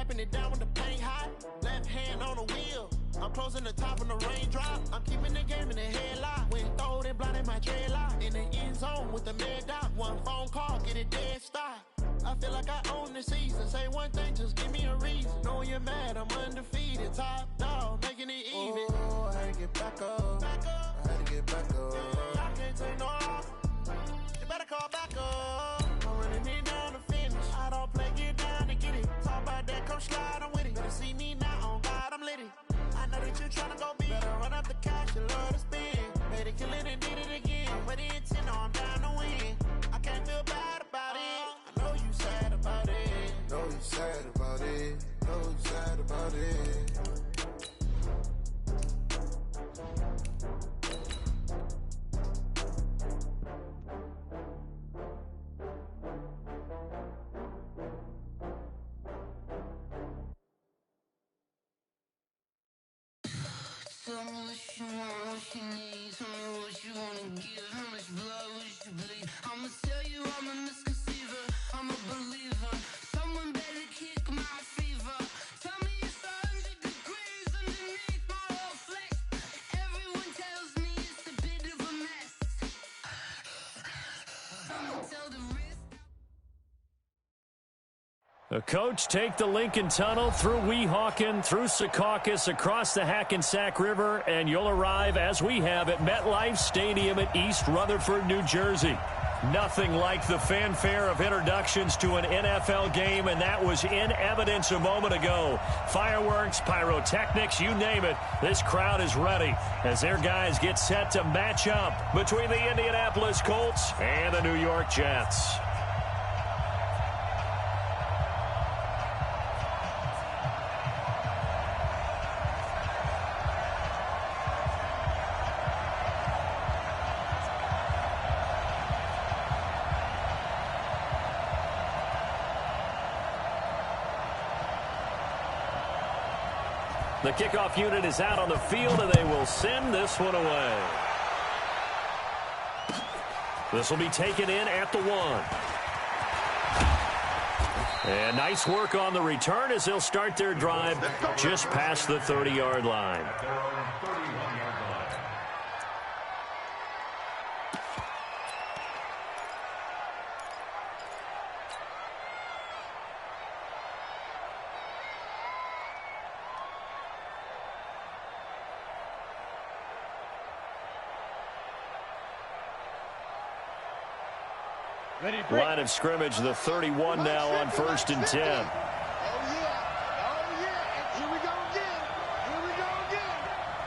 wiping it down with the paint hot. Left hand on the wheel. I'm closing the top of the raindrop. I'm keeping the game in the headlock. When throwed and blinded my dreadlock. In the end zone with the mad dot. One phone call, get it dead stop. I feel like I own the season. Say one thing, just give me a reason. Knowing you're mad, I'm undefeated. Top dog, making it even. Oh, I had to get back up. I had to get back up. I can't take no loss. You better call back up. I'm running it down to finish. I don't play, get down to get it. Talk about that, come slide, I'm with it. Better see me now, on God, I'm litty. I know that you're trying to go big. Better run up the cash, you love to spend. Made it, kill it, and did it again. But the intent, no, I'm down to win. I can't feel bad about it. I know you sad about it. Know you sad about it. Know you sad about it. Tell me what you want, what you need. Tell me what you wanna give. How much blood would you bleed? I'ma tell you I'm a misconceiver. I'm a believer. Someone better kick my fever. Tell me it's 100 degrees underneath my whole flesh. Everyone tells me it's a bit of a mess. I'ma tell the risk. The coach take the Lincoln Tunnel through Weehawken, through Secaucus, across the Hackensack River, and you'll arrive, as we have, at MetLife Stadium at East Rutherford, New Jersey. Nothing like the fanfare of introductions to an NFL game, and that was in evidence a moment ago. Fireworks, pyrotechnics, you name it. This crowd is ready as their guys get set to match up between the Indianapolis Colts and the New York Jets. The kickoff unit is out on the field, and they will send this one away. This will be taken in at the 1. And nice work on the return as they'll start their drive just past the 30-yard line. Line of scrimmage, the 31 now on 1st and 10. Oh, yeah. Oh, yeah. Here we go again. Here we go again.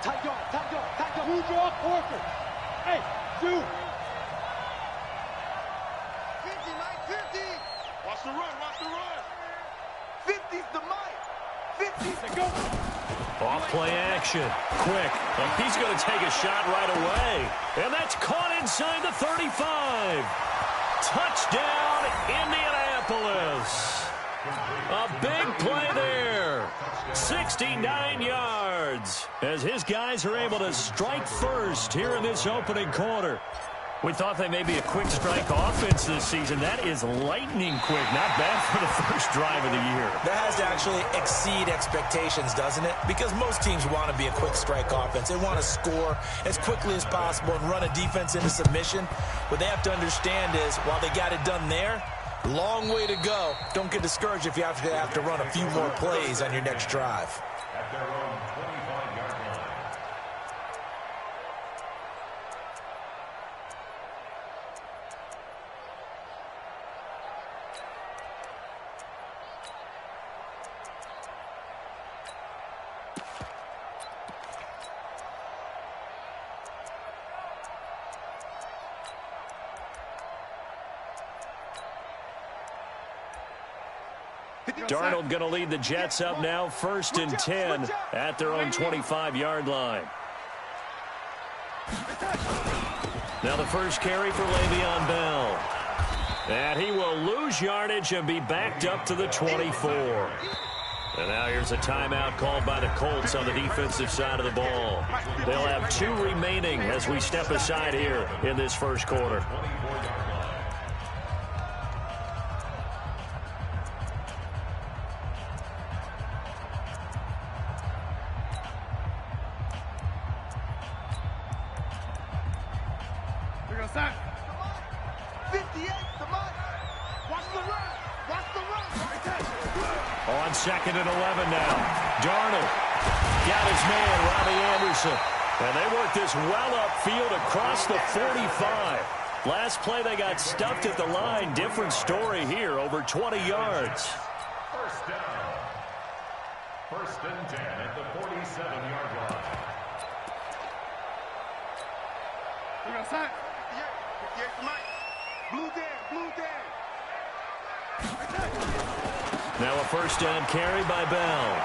Tight dog. Who draw Corker? Hey, dude. 50, Mike, 50. Watch the run. 50's the Mike. 50's the go. Off-play action. Quick. And he's going to take a shot right away. And that's caught inside the 35. Touchdown, Indianapolis. A big play there. 69 yards as his guys are able to strike first here in this opening quarter. We thought they may be a quick strike offense this season. That is lightning quick. Not bad for the first drive of the year. That has to actually exceed expectations, doesn't it? Because most teams want to be a quick strike offense. They want to score as quickly as possible and run a defense into submission. What they have to understand is, while they got it done there, long way to go. Don't get discouraged if you have to run a few more plays on your next drive. At their own 25-yard line. Darnold going to lead the Jets up now, 1st and 10 at their own 25-yard line. Now the first carry for Le'Veon Bell. And he will lose yardage and be backed up to the 24. And now here's a timeout called by the Colts on the defensive side of the ball. They'll have 2 remaining as we step aside here in this first quarter. outside. 58, come on. Watch the run. Watch the run. On 2nd and 11 now. Darnold got his man, Robbie Anderson. And they work this well upfield across the 45. Last play, they got stuffed at the line. Different story here, over 20 yards. First down. First and 10 at the 47-yard line. Look outside. 58, come on. Blue down. Now a first down carry by Bell.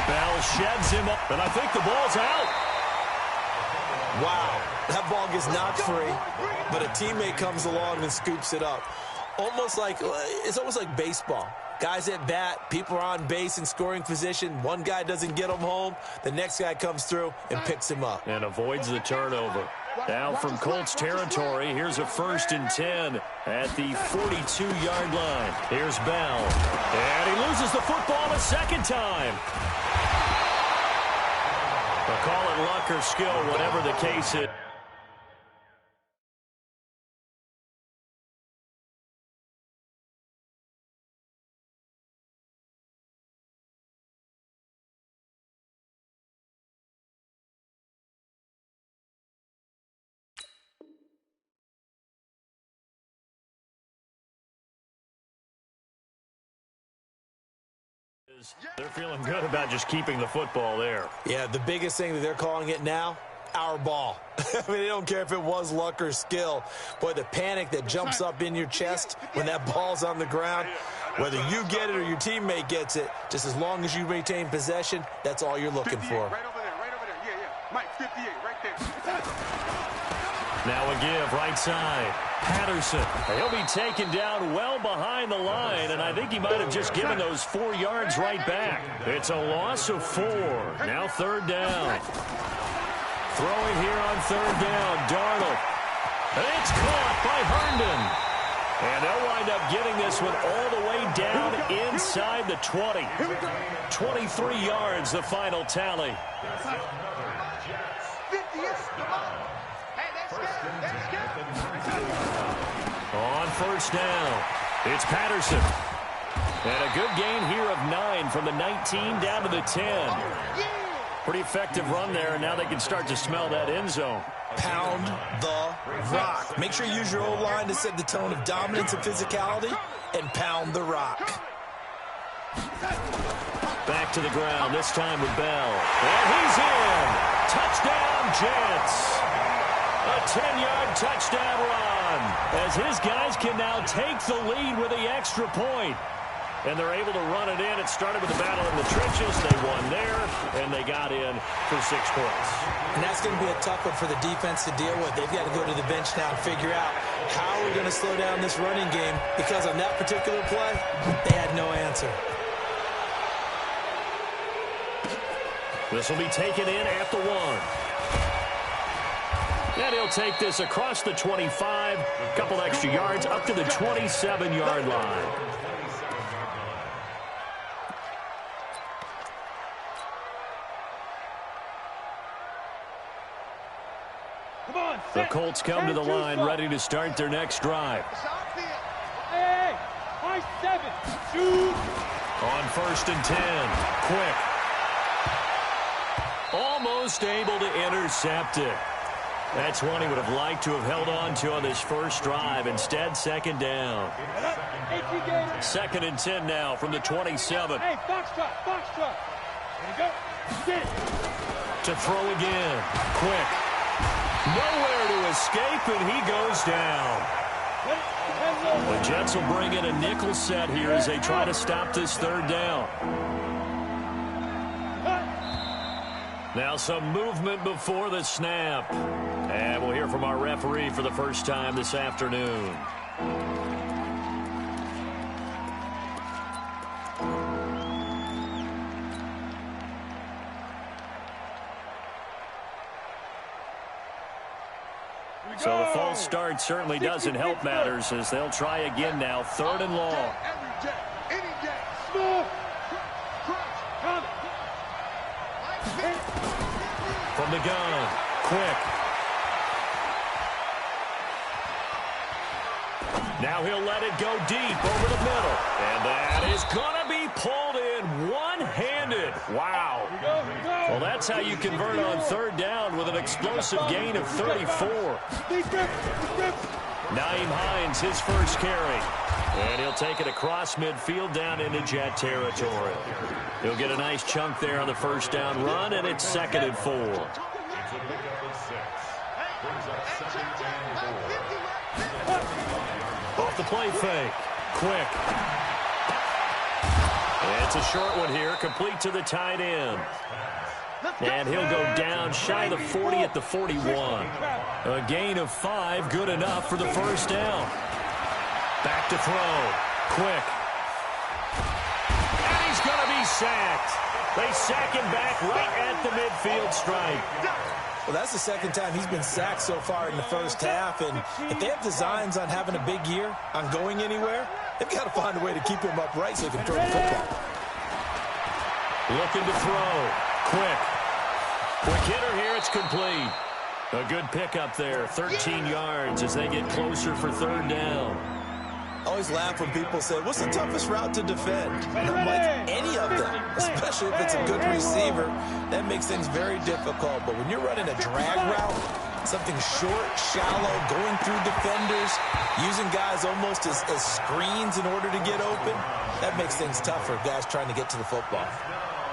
Bell sheds him up, and I think the ball's out. Wow, that ball gets knocked free, but a teammate comes along and scoops it up. It's almost like baseball. Guys at bat, people are on base in scoring position. One guy doesn't get him home. The next guy comes through and picks him up. And avoids the turnover. Now from Colts territory, here's a 1st and 10 at the 42-yard line. Here's Bell. And he loses the football a second time. They'll call it luck or skill, whatever the case is. They're feeling good about just keeping the football there. Yeah, the biggest thing that they're calling it now, our ball. I mean, they don't care if it was luck or skill. Boy, the panic that jumps up in your chest when that ball's on the ground, whether you get it or your teammate gets it, just as long as you retain possession, that's all you're looking for. Right over there. Yeah. Mike, 58, right there. Now a give, right side. Patterson. He'll be taken down well behind the line, and I think he might have just given those 4 yards right back. It's a loss of 4. Now 3rd down. Throwing here on 3rd down, Darnold. And it's caught by Herndon. And they'll wind up getting this one all the way down inside the 20. 23 yards, the final tally. On 1st down, it's Patterson. And a good gain here of 9 from the 19 down to the 10. Pretty effective run there, and now they can start to smell that end zone. Pound the rock. Make sure you use your O-line to set the tone of dominance and physicality, and pound the rock. Back to the ground, this time with Bell. And he's in. Touchdown, Jets. A 10-yard touchdown run as his guys can now take the lead with the extra point. And they're able to run it in. It started with a battle in the trenches. They won there, and they got in for 6 points. And that's going to be a tough one for the defense to deal with. They've got to go to the bench now and figure out how we're going to slow down this running game, because on that particular play, they had no answer. This will be taken in at the 1. And he'll take this across the 25, a couple extra yards up to the 27-yard line. The Colts come to the line, ready to start their next drive. Hey, high 7, shoot. On 1st and 10, quick. Almost able to intercept it. That's one he would have liked to have held on to on this first drive. Instead, 2nd down. 2nd and 10 now from the 27. Hey, box truck. Here we go. To throw again. Quick. Nowhere to escape, and he goes down. The Jets will bring in a nickel set here as they try to stop this 3rd down. Now some movement before the snap. And we'll hear from our referee for the first time this afternoon. So the false start certainly doesn't help matters as they'll try again now. 3rd and long. From the gun, quick. Now he'll let it go deep over the middle. And that is going to be pulled in one-handed. Wow. Well, that's how you convert on third down with an explosive gain of 34. Nyheim Hines, his first carry. And he'll take it across midfield down into Jet territory. He'll get a nice chunk there on the first down run, and it's 2nd and 4. It's a pickup of 6. Brings up 2nd and 4. Off the play fake. Quick. It's a short one here, complete to the tight end. And he'll go down shy of the 40 at the 41. A gain of 5, good enough for the first down. Back to throw. Quick. And he's going to be sacked. They sack him back right at the midfield stripe. Well, that's the second time he's been sacked so far in the first half. And if they have designs on having a big year, on going anywhere, they've got to find a way to keep him upright so he can throw the football. Looking to throw. Quick. Quick hitter here. It's complete. A good pickup there. 13 yards as they get closer for third down. I always laugh when people say, what's the toughest route to defend? And I'm like, any of them, especially if it's a good receiver. That makes things very difficult. But when you're running a drag route, something short, shallow, going through defenders, using guys almost as screens in order to get open, that makes things tougher, guys trying to get to the football.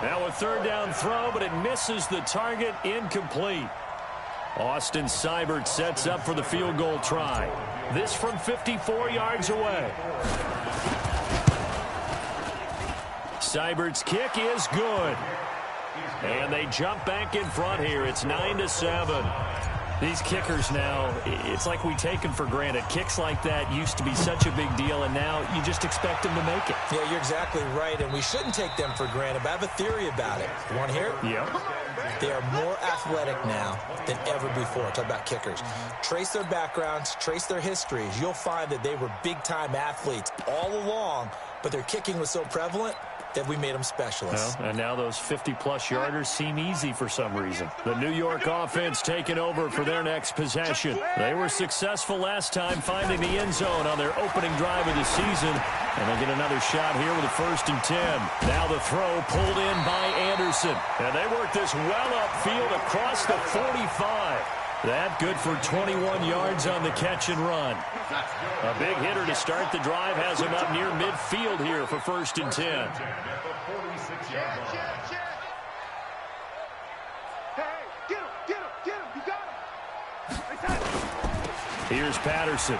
Now a third down throw, but it misses the target, incomplete. Austin Seibert sets up for the field goal try. This from 54 yards away. Seibert's kick is good. And they jump back in front here. It's 9-7. These kickers now, it's like we take them for granted. Kicks like that used to be such a big deal, and now you just expect them to make it. Yeah, you're exactly right, and we shouldn't take them for granted, but I have a theory about it. You want to hear it? Yeah. They are more athletic now than ever before. Talk about kickers. Trace their backgrounds, trace their histories. You'll find that they were big-time athletes all along, but their kicking was so prevalent that we made them specialists. Well, and now those 50-plus yarders seem easy for some reason. The New York offense taking over for their next possession. They were successful last time finding the end zone on their opening drive of the season. And they get another shot here with a 1st and 10. Now the throw pulled in by Anderson. And they work this well upfield across the 45. That good for 21 yards on the catch and run. A big hitter to start the drive has him up near midfield here for 1st and 10. Hey, get him, you got him. Here's Patterson.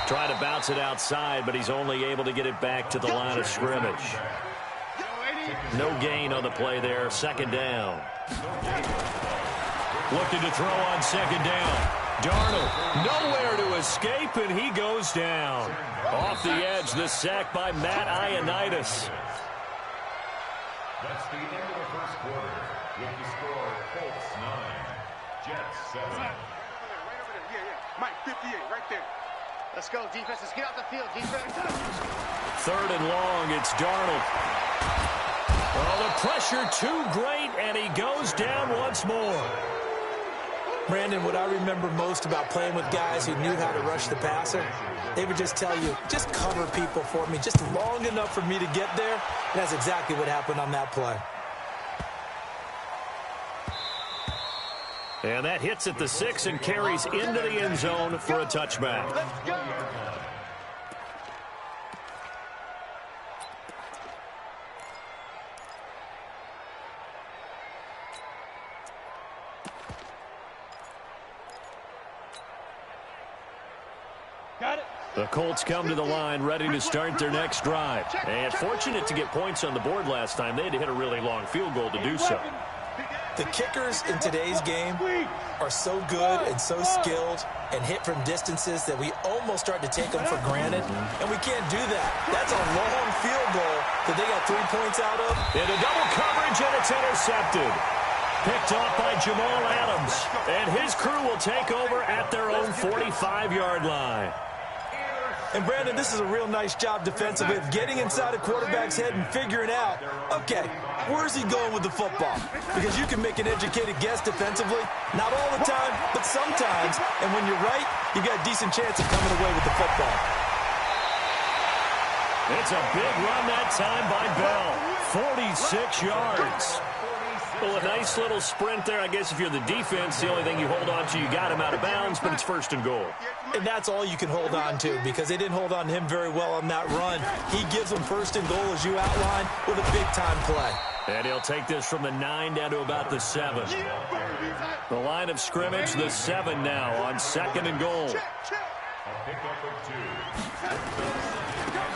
Trying to bounce it outside, but he's only able to get it back to the line of scrimmage. No gain on the play there. 2nd down. Looking to throw on 2nd down. Darnold nowhere to escape, and he goes down. Off the edge, the sack by Matt Ioannidis. That's the end of the first quarter. With the score, Colts 9, Jets 7. Right over there. Yeah. Mike, 58, right there. Let's go, defense. Let's get out the field, defense. 3rd and long, it's Darnold. Oh, the pressure too great, and he goes down once more. Brandon, what I remember most about playing with guys who knew how to rush the passer, they would just tell you, just cover people for me, just long enough for me to get there. And that's exactly what happened on that play. And that hits at the 6 and carries into the end zone for a touchback. Let's go. Got it. The Colts come to the line ready to start their next drive. And fortunate to get points on the board last time. They had to hit a really long field goal to do so. The kickers in today's game are so good and so skilled and hit from distances that we almost start to take them for granted, and we can't do that. That's a long field goal that they got 3 points out of. Into double coverage, and it's intercepted. Picked off by Jamal Adams, and his crew will take over at their own 45-yard line. And, Brandon, this is a real nice job defensively of getting inside a quarterback's head and figuring out, okay, Where's he going with the football? Because you can make an educated guess defensively. Not all the time, but sometimes. And when you're right, you got a decent chance of coming away with the football. It's a big run that time by Bell. 46 yards. Well, a nice little sprint there. I guess if you're the defense, the only thing you hold on to, you got him out of bounds, but it's first and goal. And that's all you can hold on to because they didn't hold on to him very well on that run. He gives them first and goal, as you outlined, with a big-time play. And he'll take this from the 9 down to about the 7. The line of scrimmage, the 7 now on second and goal.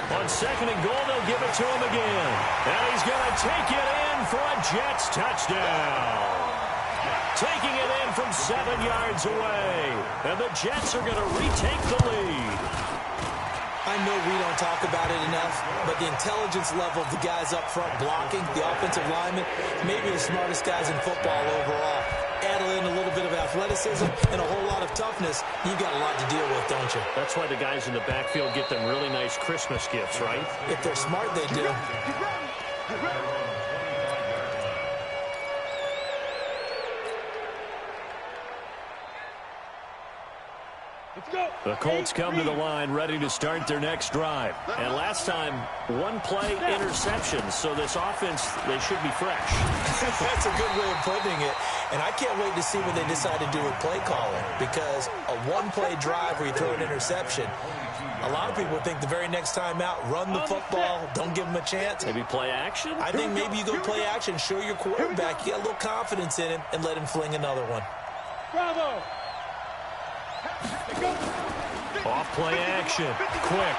On second and goal, they'll give it to him again. And he's going to take it in for a Jets touchdown. Taking it in from 7 yards away. And the Jets are going to retake the lead. I know we don't talk about it enough, but the intelligence level of the guys up front blocking, the offensive linemen, maybe the smartest guys in football overall. Add in a little bit of athleticism and a whole lot of toughness, you've got a lot to deal with, don't you? That's why the guys in the backfield get them really nice Christmas gifts, right? If they're smart, they do. The Colts come to the line ready to start their next drive. And last time, one play interception, so this offense, they should be fresh. That's a good way of putting it. And I can't wait to see what they decide to do with play calling, because a one-play drive where you throw an interception, a lot of people think the very next time out, run the football, don't give them a chance. Maybe play action? I think maybe you go play action, show your quarterback, you got a little confidence in him, and let him fling another one. Bravo! Off play action. Quick.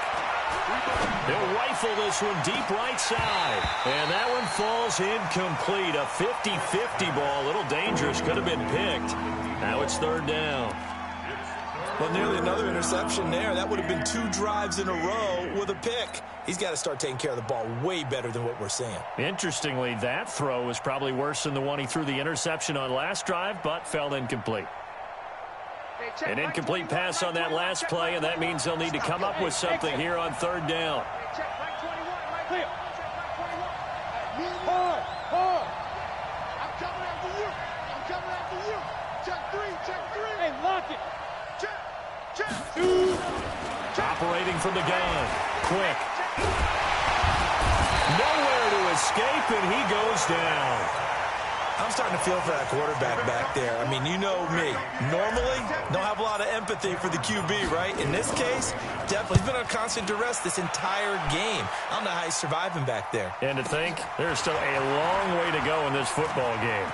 They'll rifle this one deep right side. And that one falls incomplete. A 50-50 ball. A little dangerous. Could have been picked. Now it's third down. Well, nearly another interception there. That would have been 2 drives in a row with a pick. He's got to start taking care of the ball way better than what we're seeing. Interestingly, that throw was probably worse than the one he threw the interception on last drive, but fell incomplete. An incomplete pass on that last play, and that means they'll need to come up with something here on third down. I'm coming after you. I'm coming after you. Check 3, check 3. Hey, lock it. Check. Operating from the gun. Quick. Nowhere to escape, and he goes down. I'm starting to feel for that quarterback back there. I mean, you know me. Normally, don't have a lot of empathy for the QB, right? In this case, definitely. He's been on constant duress this entire game. I don't know how he's surviving back there. And to think, there's still a long way to go in this football game.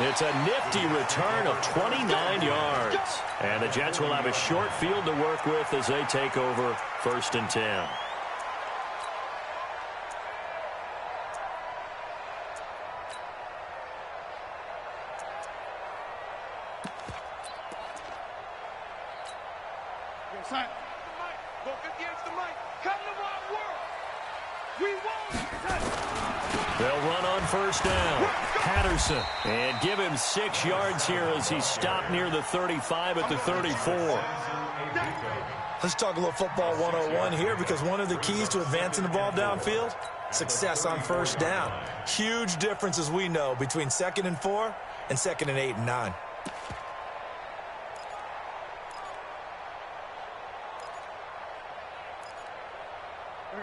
It's a nifty return of 29 yards. And the Jets will have a short field to work with as they take over first and 10. They'll run on first down. Patterson. And give him 6 yards here as he stopped near the 35 at the 34. Let's talk a little football 101 here, because one of the keys to advancing the ball downfield, success on first down. Huge difference, as we know, between 2nd and 4 and 2nd and 8 and 9.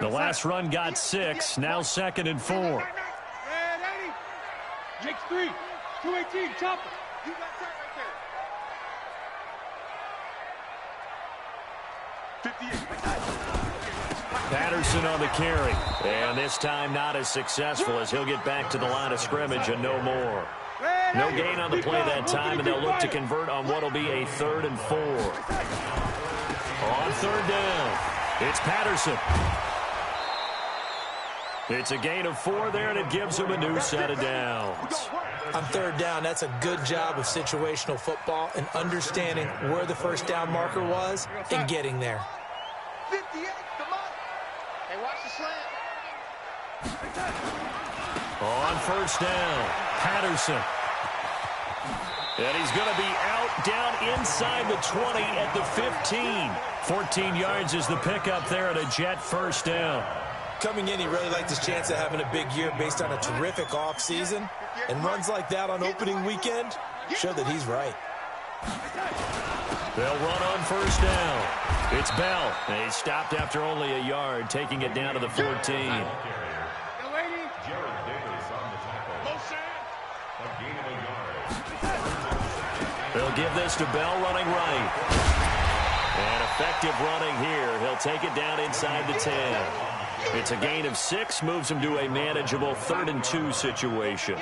The last run got 6. Now 2nd and 4. Jakes 3, 218, chopper. You got that right there. 58. Patterson on the carry. And this time not as successful, as he'll get back to the line of scrimmage and no more. No gain on the play that time, and they'll look to convert on what will be a 3rd and 4. On third down, it's Patterson. It's a gain of 4 there, and it gives him a new set of downs. On third down, that's a good job of situational football and understanding where the first down marker was and getting there. 58, come on. Hey, watch the slant. On first down, Patterson. And he's going to be out down inside the 20 at the 15. 14 yards is the pickup there at a Jet first down. Coming in, he really liked his chance of having a big year based on a terrific offseason. And runs like that on opening weekend show that he's right. They'll run on first down. It's Bell. And he's stopped after only a yard, taking it down to the 14. They'll give this to Bell running right. And effective running here. He'll take it down inside the 10. It's a gain of 6, moves him to a manageable 3rd and 2 situation.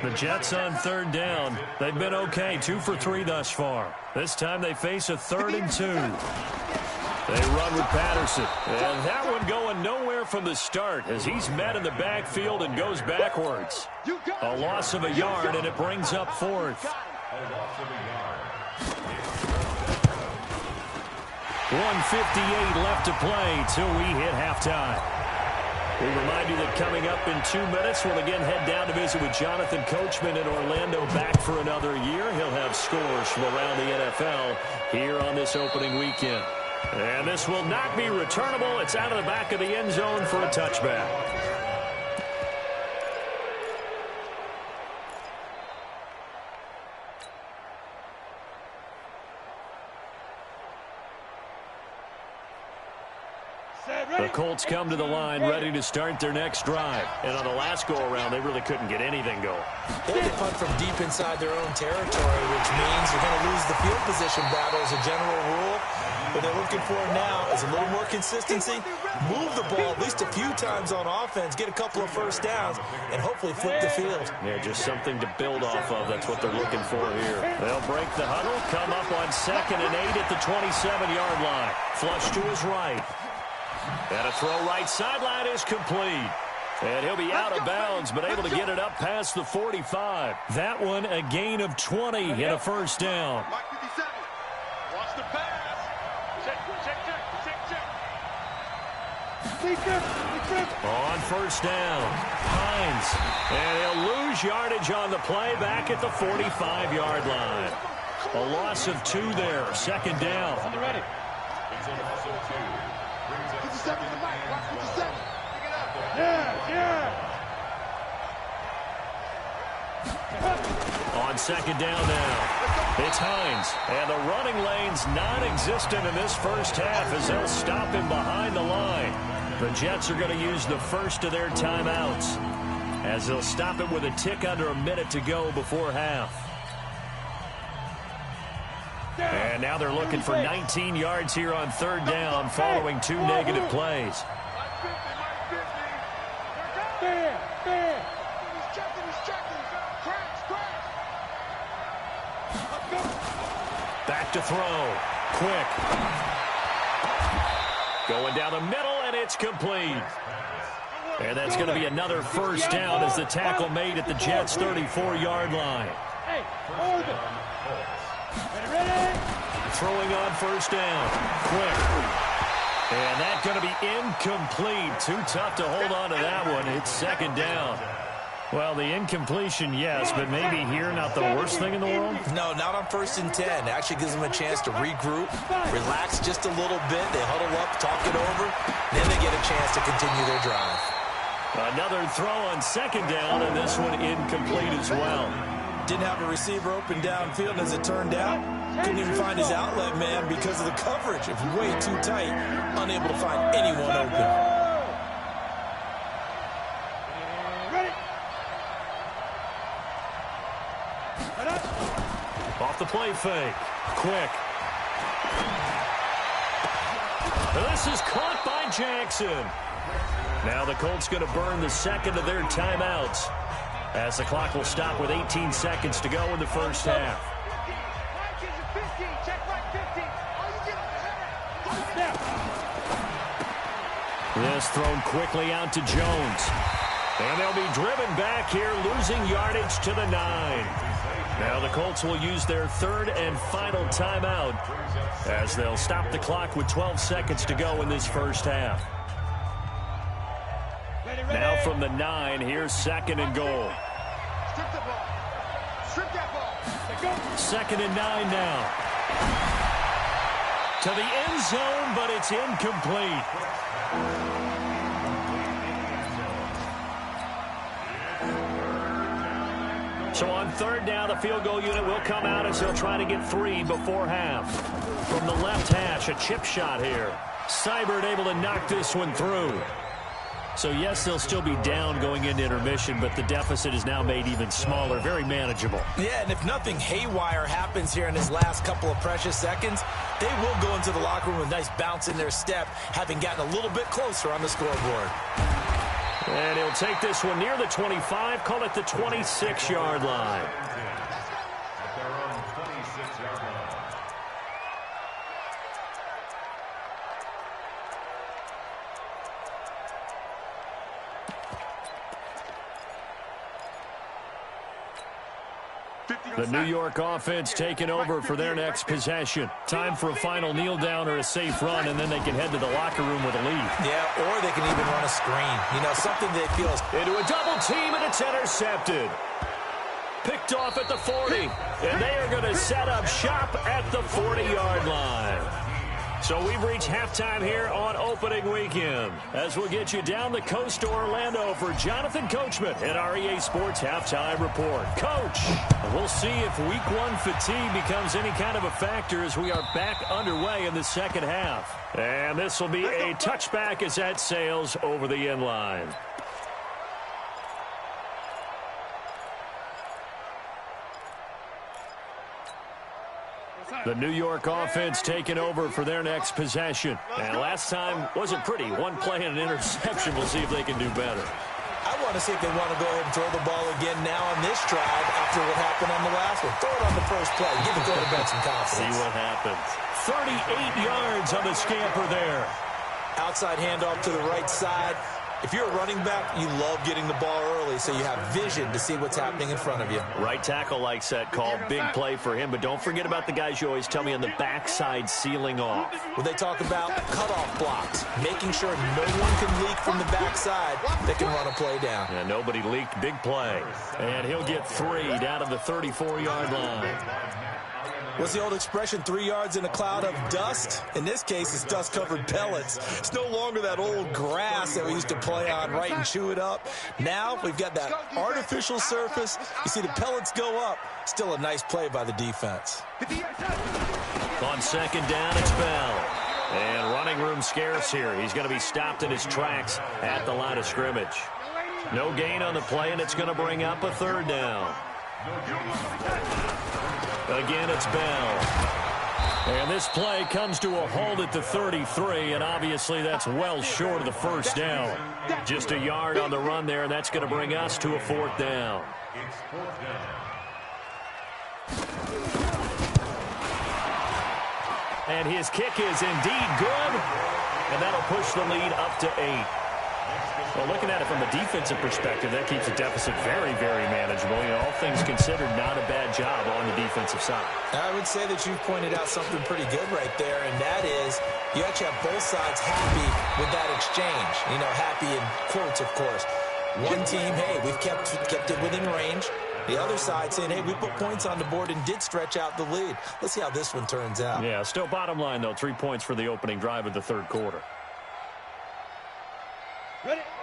The Jets on 3rd down. They've been okay, 2 for 3 thus far. This time they face a 3rd and 2. They run with Patterson. And that one going nowhere from the start as he's met in the backfield and goes backwards. A loss of a yard, and it brings up 4th. 1:58 left to play till we hit halftime. We remind you that coming up in 2 minutes, we'll again head down to visit with Jonathan Coachman in Orlando, back for another year. He'll have scores from around the NFL here on this opening weekend. And this will not be returnable. It's out of the back of the end zone for a touchback. The Colts come to the line ready to start their next drive. And on the last go-around, they really couldn't get anything going. They had to punt from deep inside their own territory, which means you're going to lose the field position battle as a general rule. What they're looking for now is a little more consistency, move the ball at least a few times on offense, get a couple of first downs, and hopefully flip the field. Yeah, just something to build off of. That's what they're looking for here. They'll break the huddle, come up on 2nd and 8 at the 27-yard line. Flush to his right. And a throw right sideline is complete. And he'll be out of bounds, but able to get it up past the 45. That one a gain of 20 and a first down. Watch the pass. Check. On first down, Hines. And he'll lose yardage on the play back at the 45-yard line. A loss of 2 there, 2nd down. On the ready. 57 to the mic. Watch 57. Pick it up. Yeah. On 2nd down now, it's Hines. And the running lane's non-existent in this first half as they'll stop him behind the line. The Jets are going to use the first of their timeouts as they'll stop it with a tick under a minute to go before half. And now they're looking for 19 yards here on 3rd down following 2 negative plays. Back to throw. Quick. Going down the middle, and it's complete. And that's going to be another first down as the tackle made at the Jets' 34-yard line. Throwing on first down. Quick. And that's going to be incomplete. Too tough to hold on to that one. It's 2nd down. Well, the incompletion, yes, but maybe here not the worst thing in the world? No, not on 1st and 10. It actually gives them a chance to regroup, relax just a little bit. They huddle up, talk it over, then they get a chance to continue their drive. Another throw on 2nd down, and this one incomplete as well. Didn't have a receiver open downfield, and as it turned out, couldn't even find his outlet man because of the coverage. It was way too tight, unable to find anyone open. Off the play fake. Quick. This is caught by Jackson. Now the Colts going to burn the 2nd of their timeouts as the clock will stop with 18 seconds to go in the first half. This thrown quickly out to Jones. And they'll be driven back here, losing yardage to the 9. Now the Colts will use their 3rd and final timeout as they'll stop the clock with 12 seconds to go in this first half. Now from the 9, here's 2nd and goal. Strip the ball. Strip that ball. 2nd and 9 now. To the end zone, but it's incomplete. So on 3rd down, the field goal unit will come out as they'll try to get 3 before half. From the left hash, a chip shot here. Seibert able to knock this one through. So, yes, they'll still be down going into intermission, but the deficit is now made even smaller, very manageable. Yeah, and if nothing haywire happens here in his last couple of precious seconds, they will go into the locker room with a nice bounce in their step, having gotten a little bit closer on the scoreboard. And he'll take this one near the 25, call it the 26-yard line. At their own 26-yard line. The New York offense taking over for their next possession. Time for a final kneel down or a safe run, and then they can head to the locker room with a lead. Yeah, or they can even run a screen. You know, something they feel is... Into a double team, and it's intercepted. Picked off at the 40, and they are going to set up shop at the 40-yard line. So we've reached halftime here on opening weekend, as we'll get you down the coast to Orlando for Jonathan Coachman at our EA Sports Halftime Report. Coach, we'll see if Week 1 fatigue becomes any kind of a factor as we are back underway in the second half. And this will be a touchback as that sails over the end line. The New York offense taking over for their next possession. And last time wasn't pretty. One play and an interception. We'll see if they can do better. I want to see if they want to go ahead and throw the ball again now on this drive after what happened on the last one. Throw it on the first play. Give the quarterback some confidence. See what happens. 38 yards on the scamper there. Outside handoff to the right side. If you're a running back, you love getting the ball early so you have vision to see what's happening in front of you. Right tackle likes that call. Big play for him. But don't forget about the guys you always tell me on the backside sealing off. When they talk about cutoff blocks, making sure no one can leak from the backside that can run a play down. Yeah, nobody leaked. Big play. And he'll get 3 down to the 34-yard line. What's the old expression, 3 yards in a cloud of dust? In this case, it's dust-covered pellets. It's no longer that old grass that we used to play on, right, and chew it up. Now we've got that artificial surface. You see the pellets go up. Still a nice play by the defense. On second down, it's Bell. And running room scarce here. He's going to be stopped in his tracks at the line of scrimmage. No gain on the play, and it's going to bring up a 3rd down. Again, it's Bell. And this play comes to a halt at the 33, and obviously that's well short of the first down. Just a yard on the run there, and that's going to bring us to a 4th down. It's 4th down. And his kick is indeed good, and that'll push the lead up to 8. Well, looking at it from a defensive perspective, that keeps the deficit very, very manageable. You know, all things considered, not a bad job on the defensive side. I would say that you've pointed out something pretty good right there, and that is you actually have both sides happy with that exchange. You know, happy in quotes, of course. One team, hey, we've kept it within range. The other side saying, hey, we put points on the board and did stretch out the lead. Let's see how this one turns out. Yeah, still bottom line, though, 3 points for the opening drive of the 3rd quarter.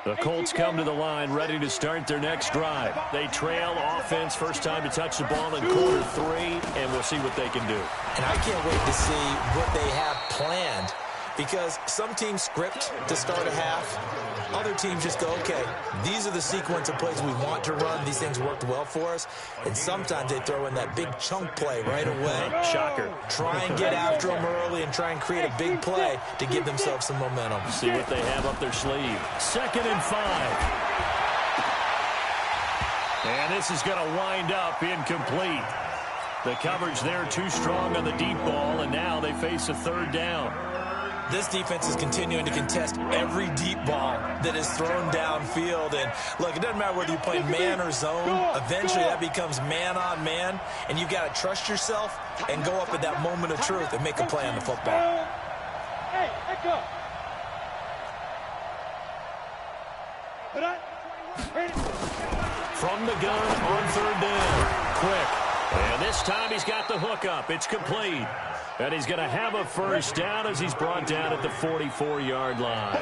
The Colts come to the line ready to start their next drive. They trail offense, first time to touch the ball in quarter 3, and we'll see what they can do. And I can't wait to see what they have planned, because some teams script to start a half. Other teams just go, okay, these are the sequence of plays we want to run. These things worked well for us. And sometimes they throw in that big chunk play right away. Shocker. Try and get after them early and try and create a big play to give themselves some momentum. See what they have up their sleeve. 2nd and 5. And this is going to wind up incomplete. The coverage there too strong on the deep ball, and now they face a 3rd down. This defense is continuing to contest every deep ball that is thrown downfield. And, look, it doesn't matter whether you play man or zone. Eventually that becomes man on man, and you've got to trust yourself and go up at that moment of truth and make a play on the football. Hey, let go. From the gun on 3rd down. Quick. And this time he's got the hook up. It's complete. And he's going to have a first down as he's brought down at the 44-yard line.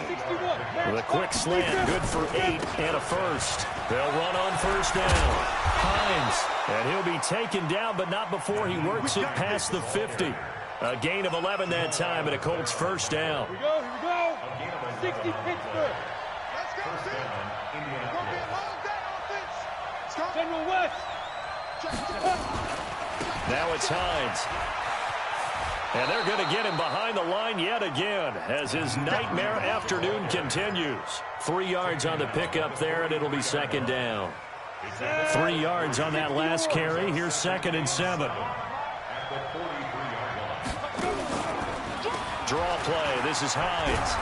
The quick slant, good for 8 and a first. They'll run on first down. Hines, and he'll be taken down, but not before he works it past the 50. A gain of 11 that time, and a Colts first down. Here we go. 60 Pittsburgh. Let's go, General West. Now it's Hines. And they're going to get him behind the line yet again as his nightmare afternoon continues. 3 yards on the pickup there, and it'll be second down. 3 yards on that last carry. Here's 2nd and 7. Draw play. This is Hines.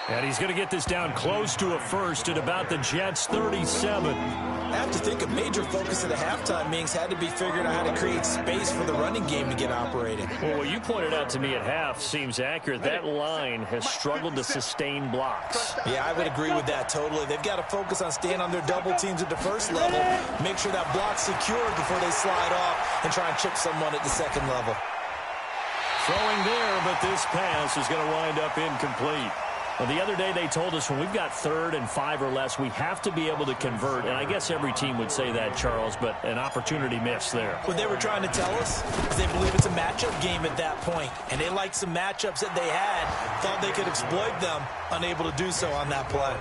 And he's going to get this down close to a first at about the Jets' 37. I have to think a major focus of the halftime meetings had to be figuring out how to create space for the running game to get operating. Well, what you pointed out to me at half seems accurate. That line has struggled to sustain blocks. Yeah, I would agree with that totally. They've got to focus on staying on their double teams at the first level, make sure that block's secured before they slide off and try and chip someone at the second level. Throwing there, but this pass is going to wind up incomplete. Well, the other day they told us when we've got 3rd and 5 or less, we have to be able to convert. And I guess every team would say that, Charles, but an opportunity missed there. What they were trying to tell us is they believe it's a matchup game at that point. And they liked some matchups that they had, thought they could exploit them, unable to do so on that play.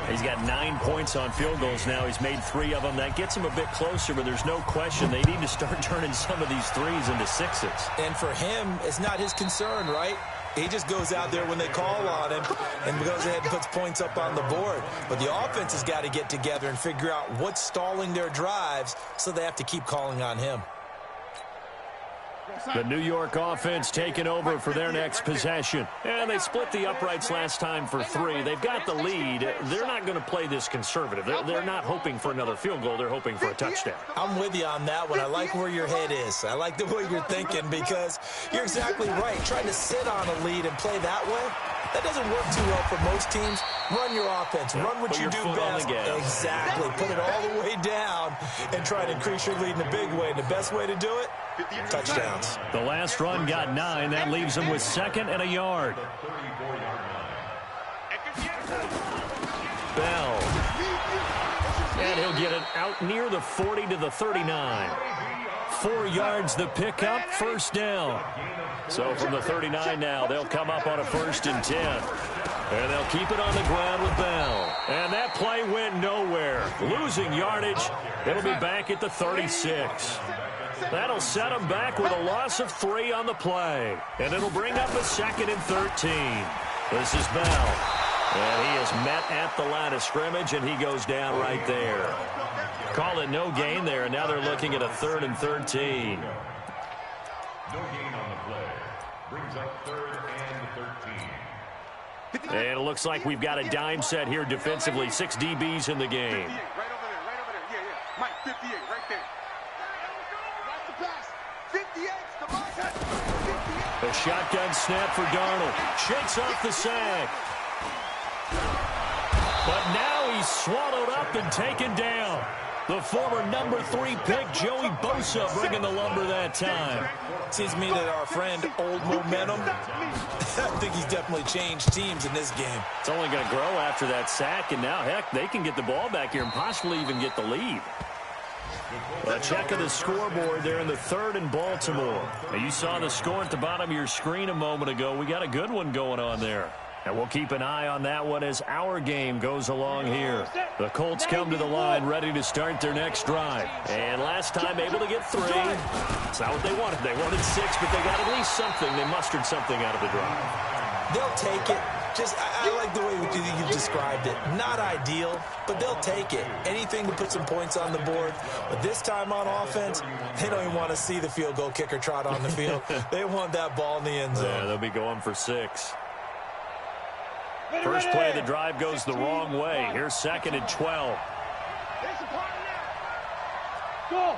He's got 9 points on field goals now. He's made 3 of them. That gets him a bit closer, but there's no question they need to start turning some of these 3s into 6s. And for him, it's not his concern, right? He just goes out there when they call on him and goes ahead and puts points up on the board. But the offense has got to get together and figure out what's stalling their drives, so they have to keep calling on him. The New York offense taking over for their next possession. And they split the uprights last time for 3. They've got the lead. They're not going to play this conservative. They're not hoping for another field goal. They're hoping for a touchdown. I'm with you on that one. I like where your head is. I like the way you're thinking because you're exactly right. Trying to sit on a lead and play that way, that doesn't work too well for most teams. Run your offense. Run what you do best. Exactly. Put it all the way down and try to increase your lead in a big way. And the best way to do it, touchdowns. The last run got 9. That leaves him with 2nd and a yard. Bell. And he'll get it out near the 40 to the 39. 4 yards the pickup, first down. So from the 39 now, they'll come up on a 1st and 10. And they'll keep it on the ground with Bell. And that play went nowhere. Losing yardage. It'll be back at the 36. That'll set them back with a loss of 3 on the play. And it'll bring up a 2nd and 13. This is Bell. And he is met at the line of scrimmage, and he goes down right there. Call it no gain there, and now they're looking at a 3rd and 13. No gain on the play. Brings up 3rd and 13. And it looks like we've got a dime set here defensively. 6 DBs in the game. 58, right over there, right over there. Yeah. Mike, 58, right there. Watch the pass. 58, the Mike. A shotgun snap for Darnold. Shakes off the sack. But now he's swallowed up and taken down. The former number 3 pick, Joey Bosa, bringing the lumber that time. Seems to me that our friend, Old Momentum, I think he's definitely changed teams in this game. It's only going to grow after that sack, and now, heck, they can get the ball back here and possibly even get the lead. A check of the scoreboard there in the 3rd in Baltimore. Now, you saw the score at the bottom of your screen a moment ago. We got a good one going on there. And we'll keep an eye on that one as our game goes along here. The Colts come to the line ready to start their next drive. And last time able to get 3. It's not what they wanted. They wanted 6, but they got at least something. They mustered something out of the drive. They'll take it. Just, I like the way you described it. Not ideal, but they'll take it. Anything to put some points on the board. But this time on offense, they don't even want to see the field goal kicker trot on the field. They want that ball in the end zone. Yeah, they'll be going for 6. First play of the drive goes the wrong way. Here's 2nd and 12. Go.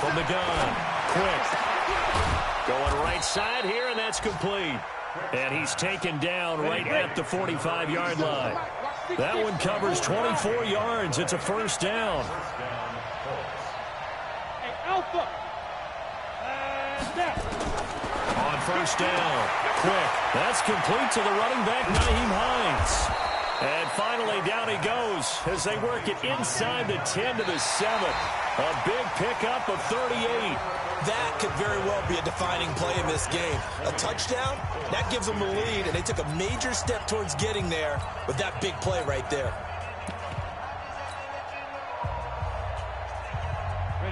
From the gun. Quick. Going right side here, and that's complete. And he's taken down right at the 45-yard line. That one covers 24 yards. It's a first down. Hey, Alpha. On first down. Quick. That's complete to the running back, Nyheim Hines. And finally, down he goes as they work it inside the 10 to the 7. A big pickup of 38. That could very well be a defining play in this game. A touchdown, that gives them the lead, and they took a major step towards getting there with that big play right there.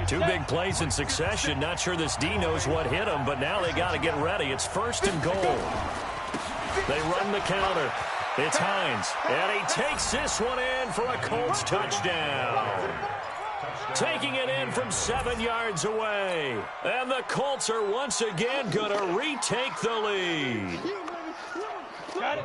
Two big plays in succession. Not sure this D knows what hit him, but now they got to get ready. It's first and goal. They run the counter. It's Hines, and he takes this one in for a Colts touchdown. Taking it in from 7 yards away. And the Colts are once again going to retake the lead.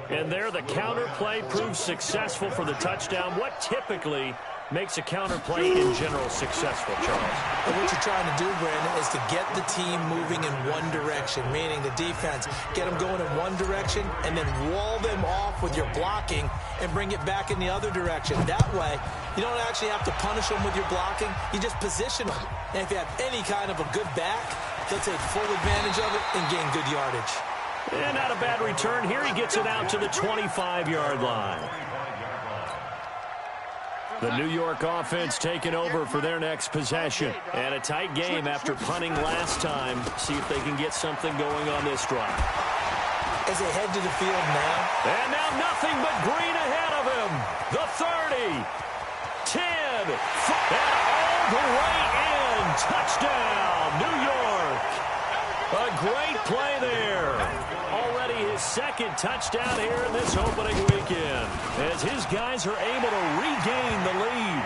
And there the counter play proves successful for the touchdown. What typically makes a counter play in general successful, Charles? And what you're trying to do, Brandon, is to get the team moving in one direction, meaning the defense, get them going in one direction and then wall them off with your blocking and bring it back in the other direction. That way, you don't actually have to punish them with your blocking. You just position them. And if you have any kind of a good back, they'll take full advantage of it and gain good yardage. And not a bad return here. He gets it out to the 25-yard line. The New York offense taking over for their next possession. And a tight game after punting last time. See if they can get something going on this drive. As they head to the field now. And now nothing but green ahead of him. The 30, 10, and all the way in. Touchdown, New York. A great play there. Already his second touchdown here in this opening weekend, as his guys are able to regain the lead.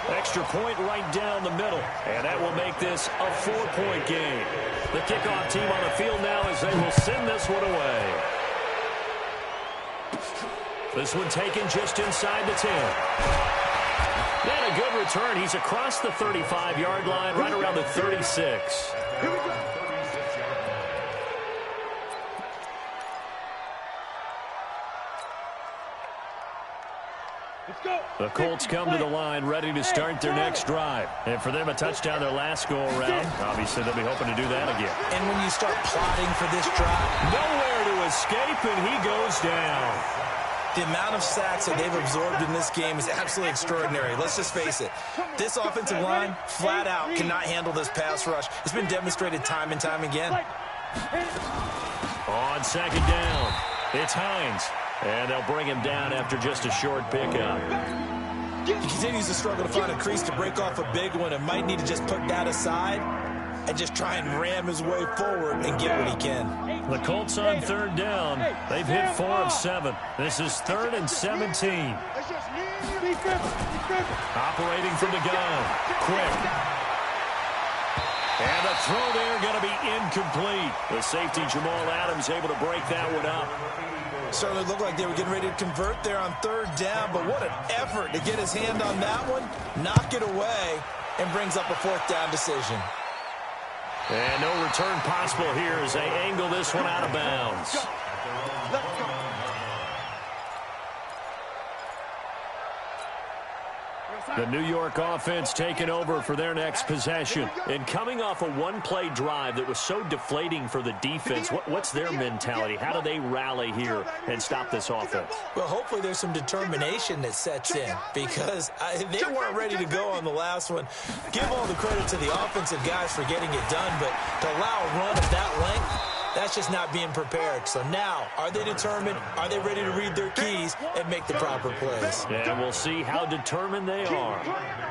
Extra point right down the middle, and that will make this a 4-point game. The kickoff team on the field now as they will send this one away. This one taken just inside the 10. And a good return. He's across the 35-yard line, right around the 36. Here we go. The Colts come to the line ready to start their next drive. And for them, a touchdown their last go-around. Obviously, they'll be hoping to do that again. And when you start plotting for this drive, nowhere to escape, and he goes down. The amount of sacks that they've absorbed in this game is absolutely extraordinary. Let's just face it. This offensive line, flat out, cannot handle this pass rush. It's been demonstrated time and time again. On second down, it's Hines. And they'll bring him down after just a short pickup. He continues to struggle to find a crease to break off a big one and might need to just put that aside and just try and ram his way forward and get what he can. The Colts on third down. They've hit 4 of 7. This is 3rd and 17. Operating from the gun. Quick. And the throw there going to be incomplete. The safety, Jamal Adams, able to break that one up. Certainly looked like they were getting ready to convert there on third down, but what an effort to get his hand on that one, knock it away, and brings up a 4th down decision. And no return possible here as they angle this one out of bounds. The New York offense taking over for their next possession. And coming off a one-play drive that was so deflating for the defense, what's their mentality? How do they rally here and stop this offense? Well, hopefully there's some determination that sets in because they weren't ready to go on the last one. Give all the credit to the offensive guys for getting it done, but to allow a run of that length, that's just not being prepared. So now, are they determined? Are they ready to read their keys and make the proper plays? And we'll see how determined they are.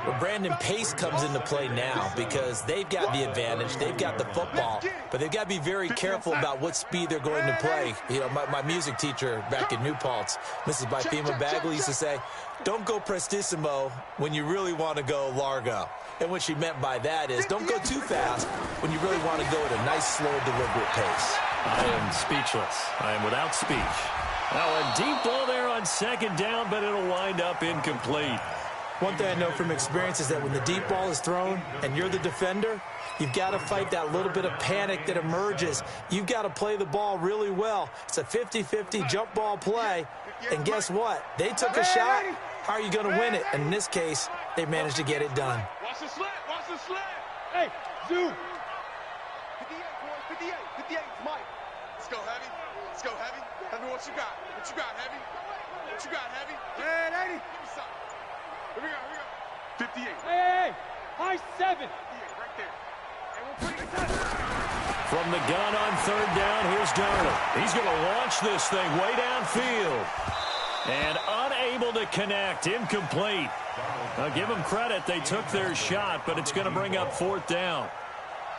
Well, Brandon, pace comes into play now because they've got the advantage. They've got the football, but they've got to be very careful about what speed they're going to play. You know, my music teacher back in New Paltz, Mrs. Bifema Bagley, used to say, don't go prestissimo when you really want to go largo. And what she meant by that is don't go too fast when you really want to go at a nice, slow, deliberate pace. I am speechless. I am without speech. Now a deep ball there on second down, but it'll wind up incomplete. One thing I know from experience is that when the deep ball is thrown and you're the defender, you've got to fight that little bit of panic that emerges. You've got to play the ball really well. It's a 50-50 jump ball play, and guess what? They took a shot. How are you going to win it? And in this case, they managed to get it done. Watch the slant. Watch the slant. Hey, zoom. 58, boys. 58. 58, Mike. Let's go, Heavy. Let's go, Heavy. Heavy, what you got? What you got, Heavy? What you got, Heavy? Hey, 80. Give me something. Here we go. Here we go. 58. Hey. High 7. 58, right there. Hey, we're putting it. From the gun on third down, here's Darnold. He's going to launch this thing way downfield. And unable to connect, incomplete. Now give them credit, they took their shot, but it's going to bring up fourth down.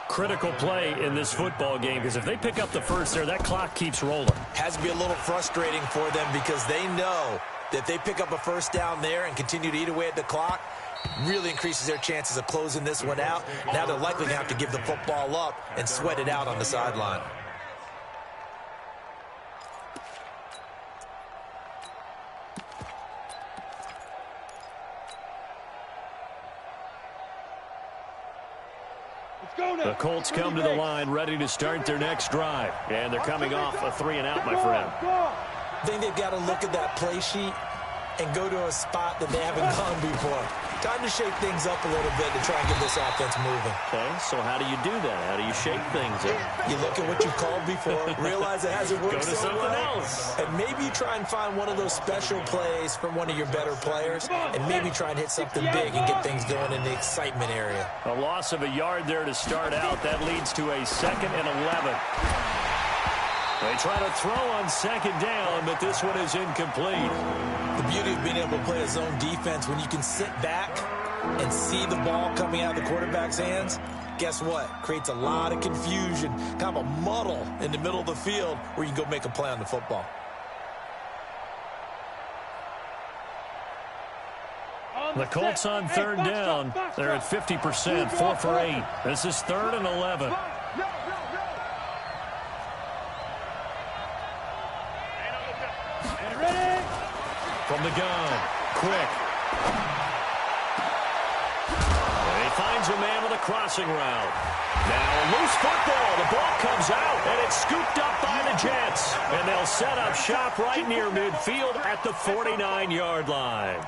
Critical play in this football game, because if they pick up the first there, that clock keeps rolling. Has to be a little frustrating for them because they know that if they pick up a first down there and continue to eat away at the clock, really increases their chances of closing this one out. Now they're likely going to have to give the football up and sweat it out on the sideline. The Colts come to the line ready to start their next drive. And they're coming off a 3-and-out, my friend. I think they've got to look at that play sheet and go to a spot that they haven't gone before. Time to shake things up a little bit to try and get this offense moving. Okay, so how do you do that? How do you shake things up? You look at what you've called before, realize it hasn't worked Go to so something well, else. and maybe you try and find one of those special plays from one of your better players, and maybe try and hit something big and get things going in the excitement area. A loss of a yard there to start out. That leads to a 2nd and 11. They try to throw on second down, but this one is incomplete. The beauty of being able to play a zone defense when you can sit back and see the ball coming out of the quarterback's hands, guess what? Creates a lot of confusion, kind of a muddle in the middle of the field where you can go make a play on the football. The Colts on third down. They're at 50%, 4 for 8. This is 3rd and 11. From the gun, quick. And he finds a man with a crossing route. Now a loose football. The ball comes out, and it's scooped up by the Jets. And they'll set up shop right near midfield at the 49-yard line.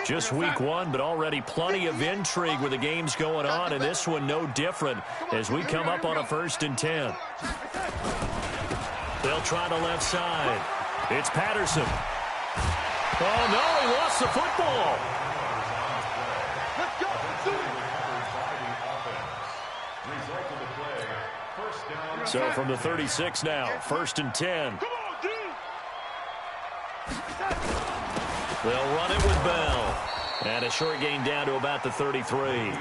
Just week 1, but already plenty of intrigue with the games going on, and this one no different as we come up on a 1st and 10. They'll try the left side. It's Patterson. Oh, no, he lost the football. So from the 36 now, 1st and 10. They'll run it with Bell. And a short gain down to about the 33.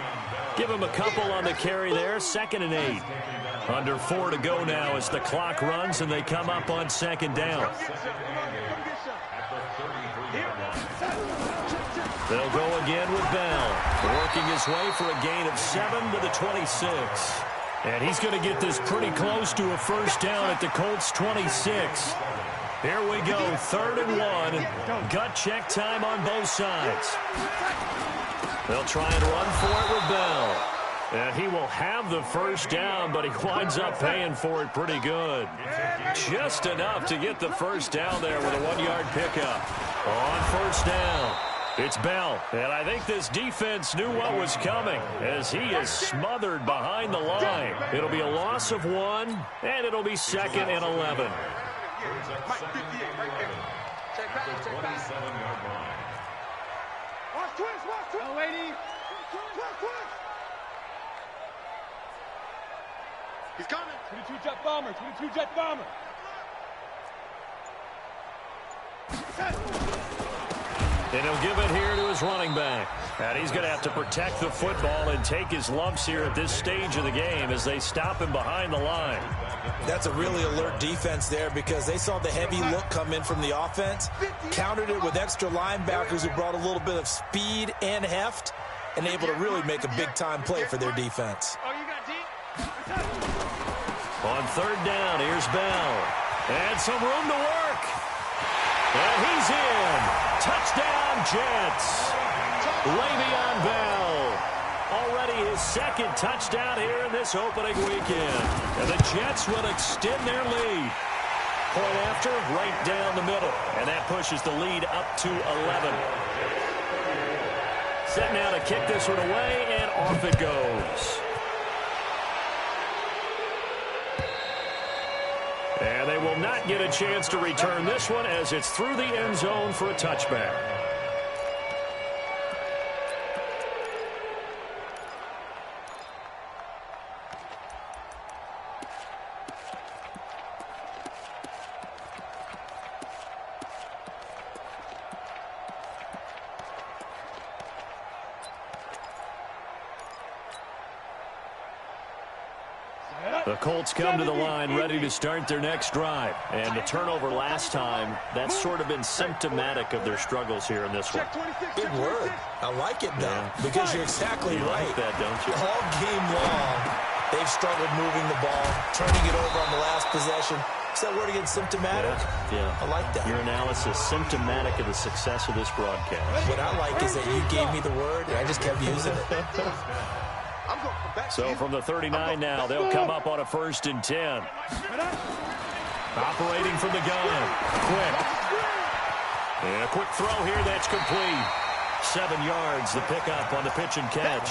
Give him a couple on the carry there. 2nd and 8. Under 4 to go now as the clock runs and they come up on 2nd down. They'll go again with Bell. Working his way for a gain of 7 to the 26. And he's going to get this pretty close to a first down at the Colts 26. Here we go, 3rd and 1. Gut check time on both sides. They'll try and run for it with Bell. And he will have the first down, but he winds up paying for it pretty good. Just enough to get the first down there with a 1-yard pickup. On first down, it's Bell. And I think this defense knew what was coming as he is smothered behind the line. It'll be a loss of 1, and it'll be 2nd and 11. Mike, 58, right there. Check back, check back. Watch twist, watch twist. Oh, lady. Twist. He's coming. 22 jet bomber, 22 jet bomber. And he'll give it here to his running back. And he's going to have to protect the football and take his lumps here at this stage of the game as they stop him behind the line. That's a really alert defense there because they saw the heavy look come in from the offense, countered it with extra linebackers who brought a little bit of speed and heft, and able to really make a big-time play for their defense. On third down, here's Bell. And some room to work. And he's in. Touchdown, Jets. Le'Veon Bell. Already his second touchdown here in this opening weekend. And the Jets will extend their lead. Point after, right down the middle. And that pushes the lead up to 11. Set now to kick this one away, and off it goes. And they will not get a chance to return this one as it's through the end zone for a touchback. The Colts come to the line ready to start their next drive. And the turnover last time, that's sort of been symptomatic of their struggles here in this one. Good word. I like it, though, because you're exactly right. You like that, don't you? All game long, they've struggled moving the ball, turning it over on the last possession. Is that word again, symptomatic? Yeah. I like that. Your analysis, symptomatic of the success of this broadcast. What I like is that you gave me the word, and I just kept using it. So from the 39 now, they'll come up on a 1st and 10. Operating from the gun. Quick. And a quick throw here that's complete. 7 yards, the pickup on the pitch and catch.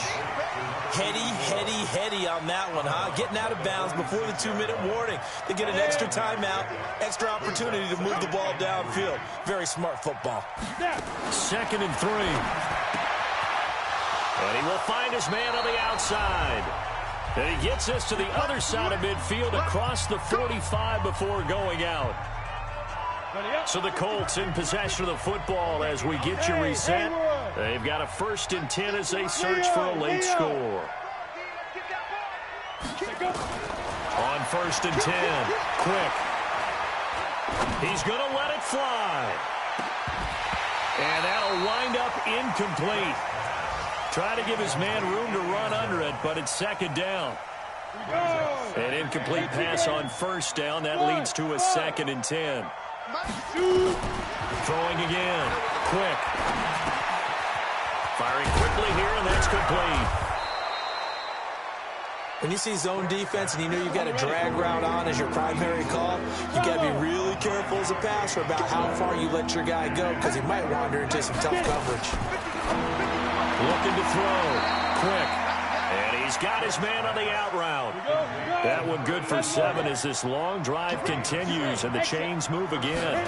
Heady on that one, huh? Getting out of bounds before the 2-minute warning. They get an extra timeout, extra opportunity to move the ball downfield. Very smart football. 2nd and 3. And he will find his man on the outside. And he gets us to the other side of midfield across the 45 before going out. So the Colts in possession of the football as we get you reset. They've got a 1st and 10 as they search for a late score. On 1st and 10. Quick. He's going to let it fly. And that'll wind up incomplete. Try to give his man room to run under it, but it's 2nd down. An incomplete pass on 1st down. That leads to a 2nd and 10. Throwing again. Quick. Firing quickly here, and that's complete. When you see zone defense and you know you've got a drag route on as your primary call, you got to be really careful as a passer about how far you let your guy go because he might wander into some tough coverage. Looking to throw. Quick. And he's got his man on the out route. That one good for 7 as this long drive continues and the chains move again.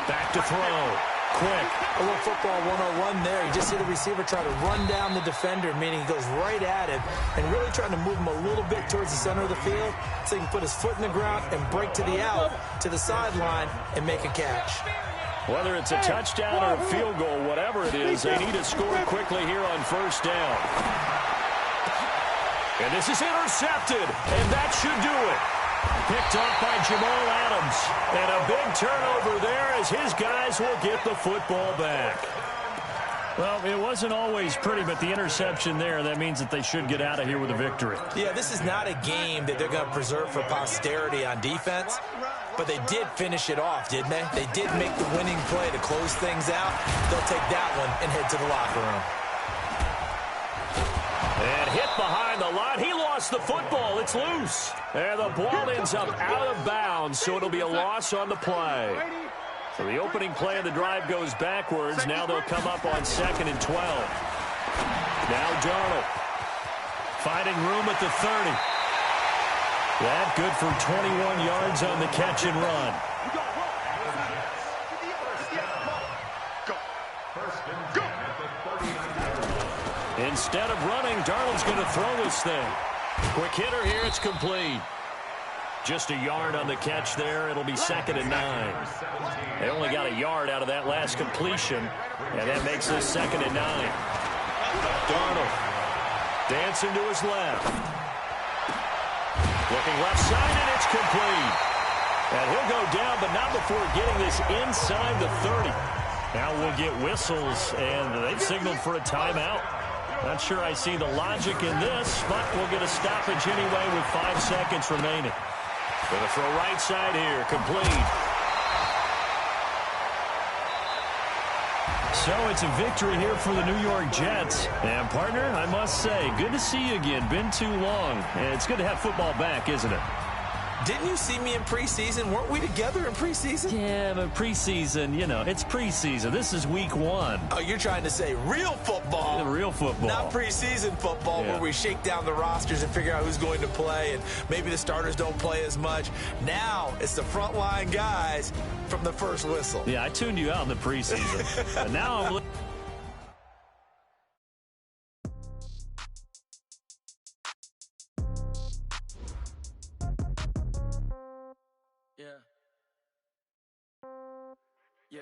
Back to throw. Quick. A little football 101 there. You just see the receiver try to run down the defender, meaning he goes right at him and really trying to move him a little bit towards the center of the field so he can put his foot in the ground and break to the out, to the sideline, and make a catch. Whether it's a touchdown or a field goal, whatever it is, they need to score quickly here on 1st down. And this is intercepted, and that should do it. Picked off by Jamal Adams. And a big turnover there as his guys will get the football back. Well, it wasn't always pretty, but the interception there, that means that they should get out of here with a victory. Yeah, this is not a game that they're going to preserve for posterity on defense, but they did finish it off, didn't they? They did make the winning play to close things out. They'll take that one and head to the locker room. And hit behind the line. He lost the football. It's loose. And the ball ends up out of bounds, so it'll be a loss on the play. So the opening play of the drive goes backwards. Now they'll come up on 2nd and 12. Now Darnold finding room at the 30. That good for 21 yards on the catch and run. Instead of running, Darnold's going to throw this thing. Quick hitter here, it's complete. Just a yard on the catch there. It'll be 2nd and 9. They only got a yard out of that last completion, and that makes this 2nd and 9. Darnold dancing to his left. Looking left side, and it's complete. And he'll go down, but not before getting this inside the 30. Now we'll get whistles, and they've signaled for a timeout. Not sure I see the logic in this, but we'll get a stoppage anyway with 5 seconds remaining. Going to throw right side here, complete. So it's a victory here for the New York Jets. And, partner, I must say, good to see you again. Been too long. And it's good to have football back, isn't it? Didn't you see me in preseason? Weren't we together in preseason? Yeah, but preseason, you know, it's preseason. This is week 1. Oh, you're trying to say real football. The real football. Not preseason football where we shake down the rosters and figure out who's going to play, and maybe the starters don't play as much. Now it's the frontline guys from the first whistle. Yeah, I tuned you out in the preseason. But now I'm... Yeah. Yeah.